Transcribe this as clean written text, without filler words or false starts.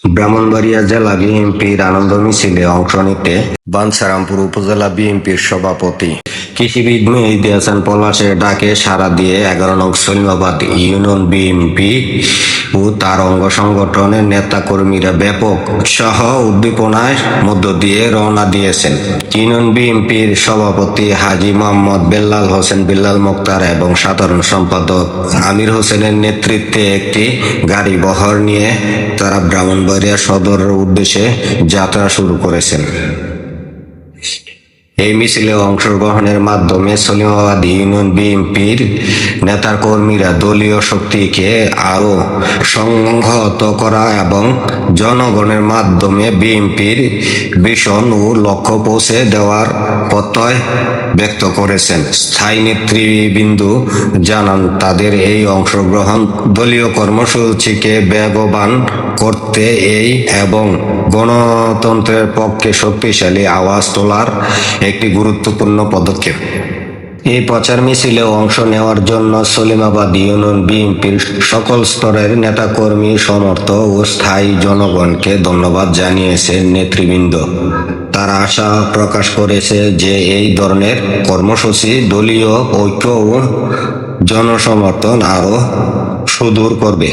ব্রাহ্মণবাড়িয়া জেলা বিএনপির আনন্দ মিছিলে অংশ নিতে বাঞ্ছারামপুর উপজেলা বিএনপির সভাপতি কৃষিবিদ মেহেদী হাসান পলাশের ডাকে সাড়া দিয়ে 11 নং সলিমাবাদ ইউনিয়ন বিএনপি ও তার অঙ্গ সংগঠনের নেতাকর্মীরা ব্যাপক উৎসাহ উদ্দীপনার মধ্য দিয়ে রওনা দিয়েছেন। ইউনিয়ন বিএনপির সভাপতি হাজী মোহাম্মদ বেল্লাল হোসেন বিল্লাল মোক্তার এবং সাধারণ সম্পাদক আমির হোসেনের নেতৃত্বে একটি গাড়ি বহর নিয়ে তারা ব্রাহ্মণবাড়িয়া সদরের উদ্দেশ্যে যাত্রা শুরু করেছেন। এই মিছিলে অংশগ্রহণের মাধ্যমে সলিমাবাদ ইউনিয়ন বিএনপির নেতাকর্মীরা দলীয় শক্তিকে আরও সংহত করা এবং জনগণের মাধ্যমে বিএনপির ভিশন ও লক্ষ্য পৌঁছে দেওয়ার প্রত্যয় ব্যক্ত করেছেন। স্থায়ী নেতৃবৃন্দ জানান, তাদের এই অংশগ্রহণ দলীয় কর্মসূচিকে বেগবান করতে এবং গণতন্ত্রের পক্ষে শক্তিশালী আওয়াজ তোলার একটি গুরুত্বপূর্ণ পদক্ষেপ। এই প্রচার মিছিলে অংশ নেওয়ার জন্য সলিমাবাদ ইউনিয়ন বিএনপির সকল স্তরের নেতাকর্মী, সমর্থক ও স্থায়ী জনগণকে ধন্যবাদ জানিয়েছে নেতৃবৃন্দ। তারা আশা প্রকাশ করেছে যে এই ধরনের কর্মসূচি দলীয় ঐক্য ও জনসমর্থন আরও সুদৃঢ় করবে।